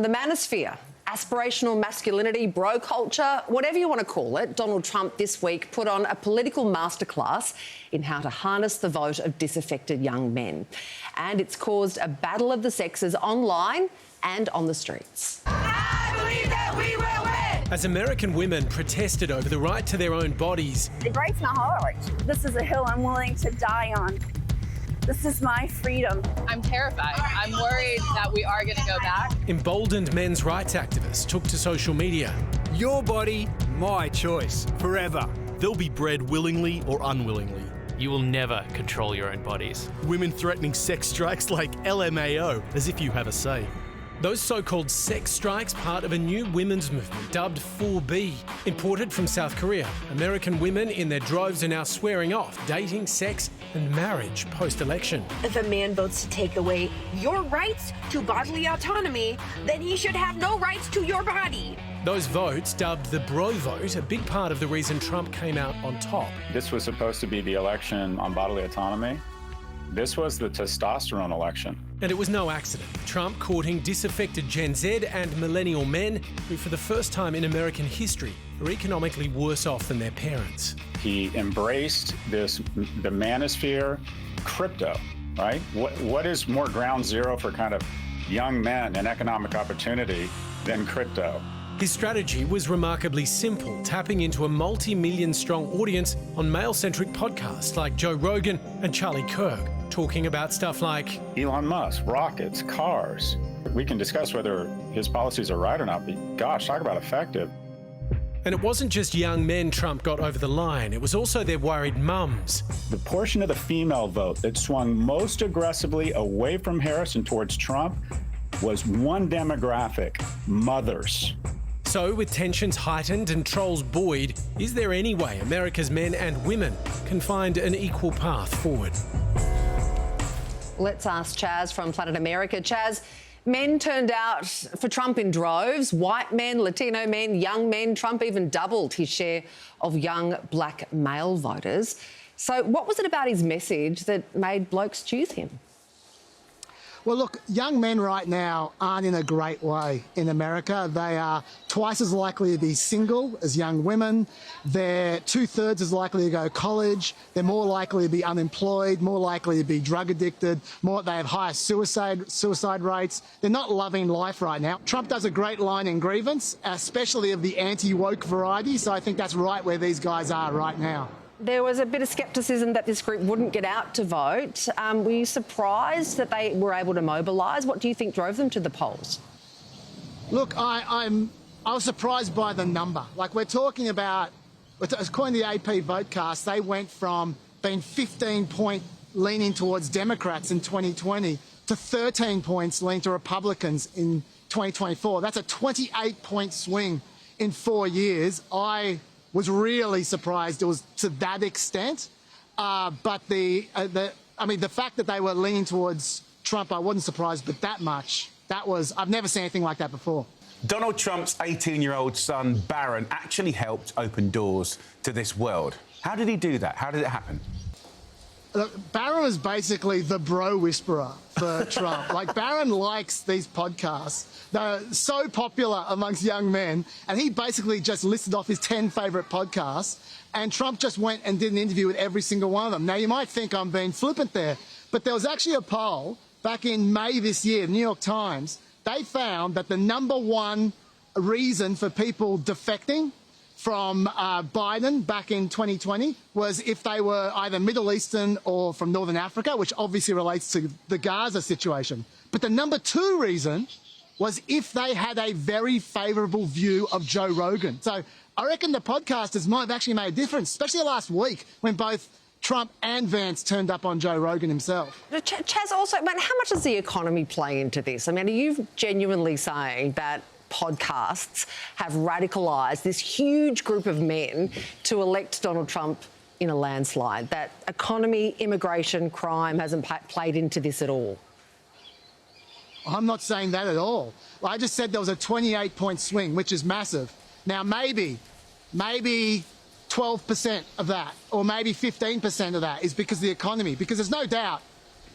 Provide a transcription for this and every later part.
the manosphere, aspirational masculinity, bro culture, whatever you want to call it, Donald Trump this week put on a political masterclass in how to harness the vote of disaffected young men. And it's caused a battle of the sexes online and on the streets. I believe that we will win! As American women protested over the right to their own bodies. It breaks my heart. This is a hill I'm willing to die on. This is my freedom. I'm terrified. I'm worried that we are going to go back. Emboldened men's rights activists took to social media. Your body, my choice, forever. They'll be bred willingly or unwillingly. You will never control your own bodies. Women threatening sex strikes like LMAO, as if you have a say. Those so-called sex strikes, part of a new women's movement dubbed 4B. Imported from South Korea, American women in their droves are now swearing off dating, sex and marriage post-election. If a man votes to take away your rights to bodily autonomy, then he should have no rights to your body. Those votes, dubbed the bro vote, a big part of the reason Trump came out on top. This was supposed to be the election on bodily autonomy. This was the testosterone election. And it was no accident. Trump courting disaffected Gen Z and millennial men who, for the first time in American history, are economically worse off than their parents. He embraced the manosphere, crypto, right? What is more ground zero for kind of young men and economic opportunity than crypto? His strategy was remarkably simple, tapping into a multi-million strong audience on male-centric podcasts like Joe Rogan and Charlie Kirk, talking about stuff like Elon Musk, rockets, cars. We can discuss whether his policies are right or not, but gosh, talk about effective. And it wasn't just young men Trump got over the line, it was also their worried mums. The portion of the female vote that swung most aggressively away from Harris and towards Trump was one demographic: mothers. So, with tensions heightened and trolls buoyed, is there any way America's men and women can find an equal path forward? Let's ask Chas from Planet America. Chas, men turned out for Trump in droves, white men, Latino men, young men. Trump even doubled his share of young black male voters. So what was it about his message that made blokes choose him? Well, look, young men right now aren't in a great way in America. They are twice as likely to be single as young women. They're two-thirds as likely to go to college. They're more likely to be unemployed, more likely to be drug addicted. They have higher suicide rates. They're not loving life right now. Trump does a great line in Grievance, especially of the anti-woke variety. So I think that's right where these guys are right now. There was a bit of scepticism that this group wouldn't get out to vote. Were you surprised that they were able to mobilise? What do you think drove them to the polls? Look, I was surprised by the number. Like, we're talking about, according to the AP Votecast, they went from being 15-point leaning towards Democrats in 2020 to 13 points leaning to Republicans in 2024. That's a 28-point swing in 4 years. I was really surprised it was to that extent. But the fact that they were leaning towards Trump, I wasn't surprised, but that much, I've never seen anything like that before. Donald Trump's 18-year-old son, Barron, actually helped open doors to this world. How did he do that? How did it happen? Look, Barron was basically the bro whisperer for Trump. Like, Barron likes these podcasts. They're so popular amongst young men, and he basically just listed off his 10 favourite podcasts, and Trump just went and did an interview with every single one of them. Now, you might think I'm being flippant there, but there was actually a poll back in May this year, the New York Times. They found that the #1 reason for people defecting from Biden back in 2020 was if they were either Middle Eastern or from Northern Africa, which obviously relates to the Gaza situation. But the #2 reason was if they had a very favourable view of Joe Rogan. So I reckon the podcasters might have actually made a difference, especially last week when both Trump and Vance turned up on Joe Rogan himself. Chas, also, how much does the economy play into this? I mean, are you genuinely saying that podcasts have radicalised this huge group of men to elect Donald Trump in a landslide? That economy, immigration, crime hasn't played into this at all? I'm not saying that at all. I just said there was a 28-point swing, which is massive. Now, maybe 12% of that, or maybe 15% of that is because of the economy, because there's no doubt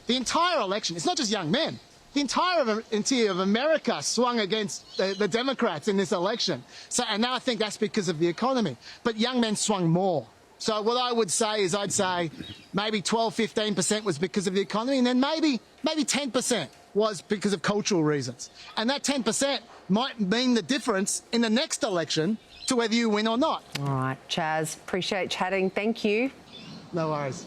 the entire election, it's not just young men, the entirety of America swung against the Democrats in this election. So, and now I think that's because of the economy. But young men swung more. So what I would say is I'd say maybe 12, 15% was because of the economy, and then maybe 10% was because of cultural reasons. And that 10% might mean the difference in the next election to whether you win or not. All right, Chas, appreciate chatting. Thank you. No worries.